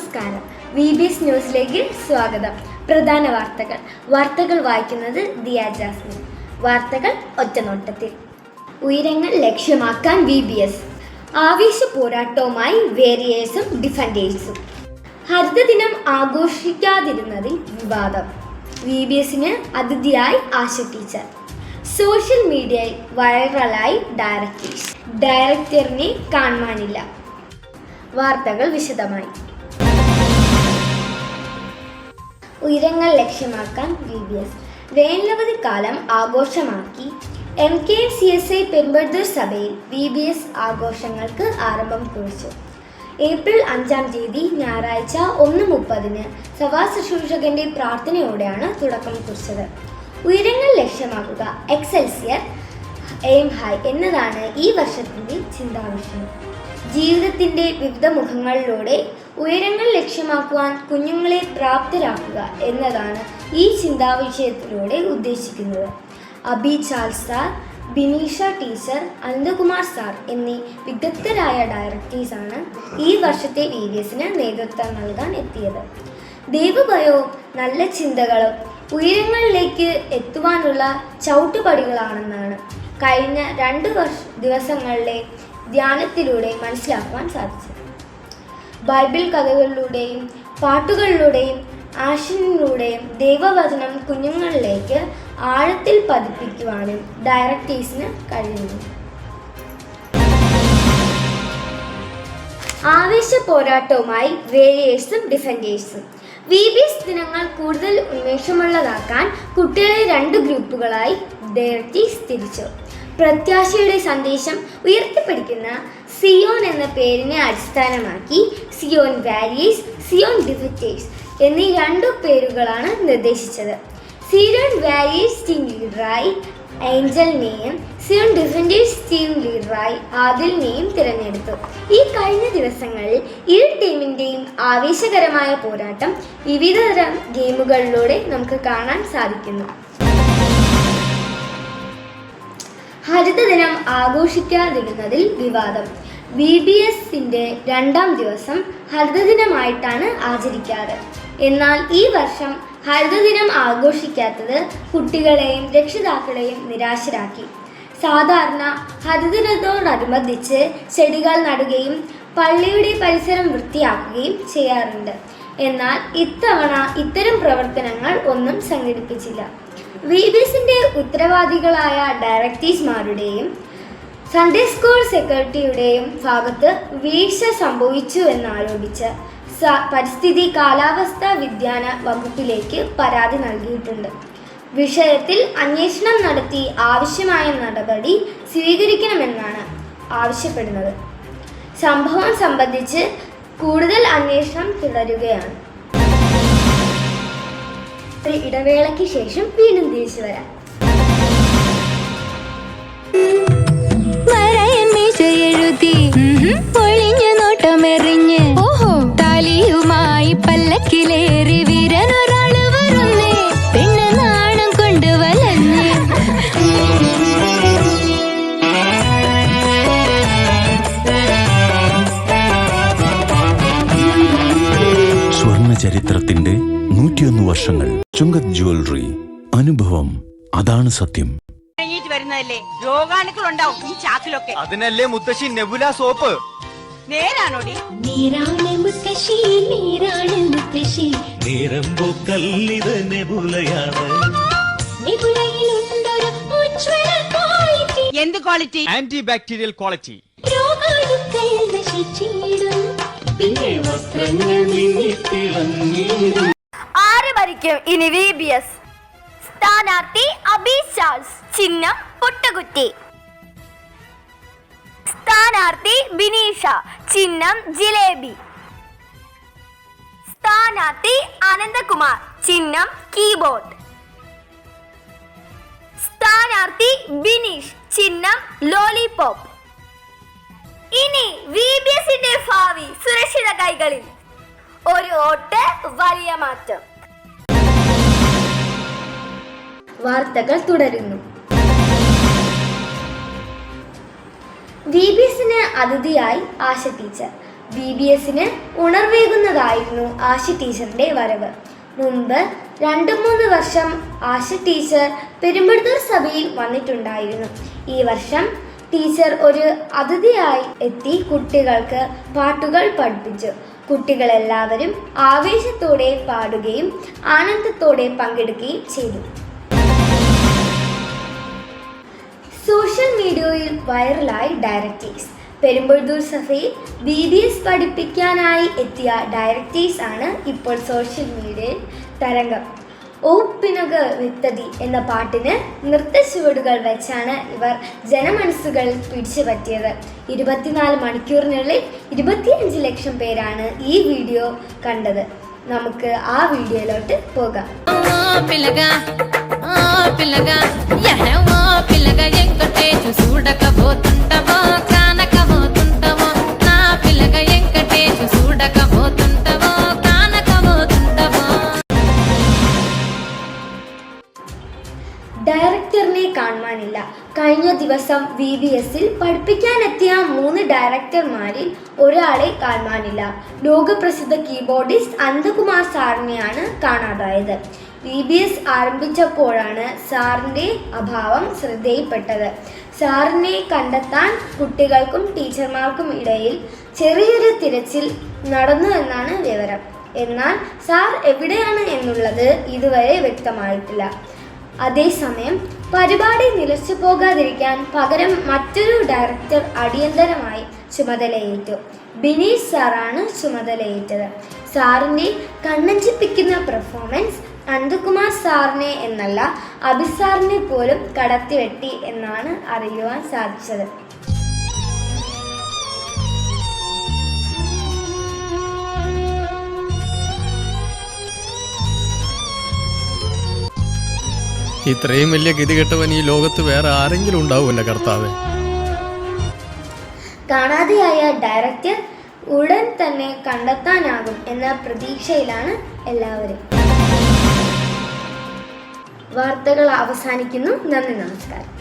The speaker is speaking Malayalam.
നമസ്കാരം. VBS ന്യൂസിലേക്ക് സ്വാഗതം. പ്രധാന വാർത്തകൾ വായിക്കുന്നത് ദിയ ജാസ്മിൻ. വാർത്തകൾ ഒറ്റനോട്ടത്തിൽ. ഉയരങ്ങൾ ലക്ഷ്യമാക്കാൻ VBS. ആവേശ പോരാട്ടവുമായി വേരിയേഴ്സും ഡിഫൻഡേഴ്സും. ഹരിതദിനം ആഘോഷിക്കാതിരുന്നതിൽ വിവാദം. VBSന് അതിഥിയായി ആശ ടീച്ചർ. സോഷ്യൽ മീഡിയയിൽ വൈറലായി ഡയറക്ടറിനെ കാണാനില്ല. വാർത്തകൾ വിശദമായി. ഉയരങ്ങൾ ലക്ഷ്യമാക്കാൻ VBS. വേനലവധിക്കാലം ആഘോഷമാക്കി MKCSI പെരുമ്പഴൂർ സഭയിൽ VBS ആഘോഷങ്ങൾക്ക് ആരംഭം കുറിച്ചു. ഏപ്രിൽ 5-ാം തീയതി ഞായറാഴ്ച 1:30 സഭാ ശുശ്രൂഷകന്റെ പ്രാർത്ഥനയോടെയാണ് തുടക്കം കുറിച്ചത്. ഉയരങ്ങൾ ലക്ഷ്യമാക്കുക, എക്സെൽസിയർ എയിം ഹൈ എന്നതാണ് ഈ വർഷത്തിൻ്റെ ചിന്താവിഷയം. ജീവിതത്തിൻ്റെ വിവിധ മുഖങ്ങളിലൂടെ ഉയരങ്ങൾ ലക്ഷ്യമാക്കുവാൻ കുഞ്ഞുങ്ങളെ പ്രാപ്തരാക്കുക എന്നതാണ് ഈ ചിന്താവിഷയത്തിലൂടെ ഉദ്ദേശിക്കുന്നത്. Abi Charles sir, Bineesha teacher, Ananthakumar sir എന്നീ വിദഗ്ധരായ ഡയറക്ടേഴ്സാണ് ഈ വർഷത്തെ VBSന് നേതൃത്വം നൽകാൻ എത്തിയത്. ദൈവഭയവും നല്ല ചിന്തകളും ഉയരങ്ങളിലേക്ക് എത്തുവാനുള്ള ചവിട്ടുപടികളാണെന്നാണ് കഴിഞ്ഞ 2 ദിവസങ്ങളിലെ ധ്യാനത്തിലൂടെ മനസ്സിലാക്കുവാൻ സാധിച്ചത്. ബൈബിൾ കഥകളിലൂടെയും പാട്ടുകളിലൂടെയും ആശയങ്ങളിലൂടെയും ദൈവവചനം കുഞ്ഞുങ്ങളിലേക്ക് ആഴത്തിൽ പതിപ്പിക്കുവാനും ഡയറക്ടേഴ്സിന് കഴിയുന്നു. ആവേശ പോരാട്ടവുമായി വേരിയേഴ്സും ഡിഫൻഡേഴ്സും. VBS ദിനങ്ങൾ കൂടുതൽ ഉന്മേഷമുള്ളതാക്കാൻ കുട്ടികളെ 2 ഗ്രൂപ്പുകളായി ഡയറക്ടേഴ്സ് തിരിച്ചു. പ്രത്യാശയുടെ സന്ദേശം ഉയർത്തിപ്പിടിക്കുന്ന സിയോൺ എന്ന പേരിനെ അടിസ്ഥാനമാക്കി സിയോൺ വാരിയേഴ്സ്, സിയോൺ ഡിഫൻഡേഴ്സ് എന്നീ 2 പേരുകളാണ് നിർദ്ദേശിച്ചത്. സിയോൺ വാരിയേഴ്സ് ടീം ലീഡറായി ഏഞ്ചലിനെയും സിയോൺ ഡിഫൻഡേഴ്സ് ടീം ലീഡറായി ആദിലിനെയും തിരഞ്ഞെടുത്തു. ഈ കഴിഞ്ഞ ദിവസങ്ങളിൽ ഇരു ടീമിൻ്റെയും ആവേശകരമായ പോരാട്ടം വിവിധതരം ഗെയിമുകളിലൂടെ നമുക്ക് കാണാൻ സാധിക്കുന്നു. ഹരിതദിനം ആഘോഷിക്കാതിരുന്നതിൽ വിവാദം. VBSന്റെ 2-ാം ദിവസം ഹരിതദിനമായിട്ടാണ് ആചരിക്കാറ്. എന്നാൽ ഈ വർഷം ഹരിതദിനം ആഘോഷിക്കാത്തത് കുട്ടികളെയും രക്ഷിതാക്കളെയും നിരാശരാക്കി. സാധാരണ ഹരിതദിനത്തോടനുബന്ധിച്ച് ചെടികൾ നടുകയും പള്ളിയുടെ പരിസരം വൃത്തിയാക്കുകയും ചെയ്യാറുണ്ട്. എന്നാൽ ഇത്തവണ ഇത്തരം പ്രവർത്തനങ്ങൾ ഒന്നും സംഘടിപ്പിച്ചില്ല. VBSന്റെ ഉത്തരവാദികളായ ഡയറക്ടേഴ്സ്മാരുടെയും സൺഡേ സ്കൂൾ സെക്രട്ടറിയുടെയും ഭാഗത്ത് വീഴ്ച സംഭവിച്ചു എന്നാരോപിച്ച് പരിസ്ഥിതി കാലാവസ്ഥാ വിജ്ഞാന വകുപ്പിലേക്ക് പരാതി നൽകിയിട്ടുണ്ട്. വിഷയത്തിൽ അന്വേഷണം നടത്തി ആവശ്യമായ നടപടി സ്വീകരിക്കണമെന്നാണ് ആവശ്യപ്പെടുന്നത്. സംഭവം സംബന്ധിച്ച് കൂടുതൽ അന്വേഷണം തുടരുകയാണ്. ഒരു ഇടവേളയ്ക്ക് ശേഷം വീണ്ടും തിരിച്ചു വരാം. താലിയുമായി പല്ലക്കിലേറി വീരനൊരാള് വരുന്നേ, പെണ്ണ് നാണം കൊണ്ട് വലഞ്ഞ്. സ്വർണ്ണ ചരിത്രത്തിന്റെ 101 വർഷങ്ങൾ. ചുങ്കത് ജ്വല്ലറി. അനുഭവം, അതാണ് സത്യം. വരുന്നതല്ലേ, രോഗാണുക്കൾ ഉണ്ടാവും ഈ ചാക്കിലൊക്കെ. അതിനല്ലേ മുത്തശ്ശി നെബുല സോപ്പ്. നേരാണോടി? എന്ത് ക്വാളിറ്റി? Anti bacterial quality. ആര് ഭരിക്കും ഇനി VBS? സ്ഥാനാർത്ഥി അബി ചാൾസ്, ചിഹ്നം പുട്ടുകുറ്റി. സ്ഥാനാർത്ഥി ബിനീഷ, ചിഹ്നം ജിലേബി. സ്ഥാനാർത്ഥി അനന്തകുമാർ, ചിഹ്നം കീബോർഡ്. സ്ഥാനാർത്ഥി ബിനീഷ്, ചിഹ്നം ലോലിപോപ്പ്. ഇനി VBSന്റെ ഭാവി സുരക്ഷിത കൈകളിൽ. ഒരു വോട്ട്, വലിയ മാറ്റം. വാർത്തകൾ തുടരുന്നു. VBSന് അതിഥിയായി ആശ ടീച്ചർ. BBSന് ഉണർവേകുന്നതായിരുന്നു ആശ ടീച്ചറിന്റെ വരവ്. മുമ്പ് 2-3 വർഷം ആശ ടീച്ചർ പെരുമ്പടത്തൂർ സഭയിൽ വന്നിട്ടുണ്ടായിരുന്നു. ഈ വർഷം ടീച്ചർ ഒരു അതിഥിയായി എത്തി കുട്ടികൾക്ക് പാട്ടുകൾ പഠിപ്പിച്ചു. കുട്ടികളെല്ലാവരും ആവേശത്തോടെ പാടുകയും ആനന്ദത്തോടെ പങ്കെടുക്കുകയും ചെയ്തു. സോഷ്യൽ മീഡിയയിൽ വൈറലായി ഡയറക്ടേഴ്സ്. പെരുമ്പടത്തൂർ സഭയിൽ BBS പഠിപ്പിക്കാനായി എത്തിയ ഡയറക്ടേഴ്സ് ആണ് ഇപ്പോൾ സോഷ്യൽ മീഡിയയിൽ തരംഗം. ഓ പിനക വിത്തതി എന്ന പാട്ടിന് നൃത്തച്ചുവടുകൾ വെച്ചാണ് ഇവർ ജനമനസ്സുകൾ പിടിച്ചു പറ്റിയത്. 24 മണിക്കൂറിനുള്ളിൽ 25 ലക്ഷം പേരാണ് ഈ വീഡിയോ കണ്ടത്. നമുക്ക് ആ വീഡിയോയിലോട്ട് പോകാം. ഡയറക്ടറിനെ കാണുവാനില്ല. കഴിഞ്ഞ ദിവസം BBSൽ പഠിപ്പിക്കാനെത്തിയ 3 ഡയറക്ടർമാരിൽ ഒരാളെ കാണുവാനില്ല. ലോകപ്രസിദ്ധ കീബോർഡിസ്റ്റ് അനന്തകുമാർ സാറിനെയാണ് കാണാതായത്. BBS ആരംഭിച്ചപ്പോഴാണ് സാറിൻ്റെ അഭാവം ശ്രദ്ധയിൽപ്പെട്ടത്. സാറിനെ കണ്ടെത്താൻ കുട്ടികൾക്കും ടീച്ചർമാർക്കും ഇടയിൽ ചെറിയൊരു തിരച്ചിൽ നടന്നു എന്നാണ് വിവരം. എന്നാൽ സാർ എവിടെയാണ് എന്നുള്ളത് ഇതുവരെ വ്യക്തമായിട്ടില്ല. അതേസമയം പരിപാടി നിലച്ചു പോകാതിരിക്കാൻ പകരം മറ്റൊരു ഡയറക്ടർ അടിയന്തരമായി ചുമതലയേറ്റു. ബിനീഷ് സാറാണ് ചുമതലയേറ്റത്. സാറിൻ്റെ കണ്ണഞ്ചിപ്പിക്കുന്ന പെർഫോമൻസ് അനന്തകുമാർ സാറിനെ എന്നല്ല അഭിസാറിനെ പോലും കടത്തിവെട്ടി എന്നാണ് അറിയുവാൻ സാധിച്ചത്. ഇത്രയും വലിയ ഗതികെട്ടവൻ ഈ ലോകത്ത് വേറെ ആരെങ്കിലും ഉണ്ടാവും എൻ്റെ കർത്താവേ. കാണാതെയായ ഡയറക്ടർ ഉടൻ തന്നെ കണ്ടെത്താനാകും എന്ന പ്രതീക്ഷയിലാണ് എല്ലാവരും. വാർത്തകൾ അവസാനിക്കുന്നു. നന്ദി, നമസ്കാരം.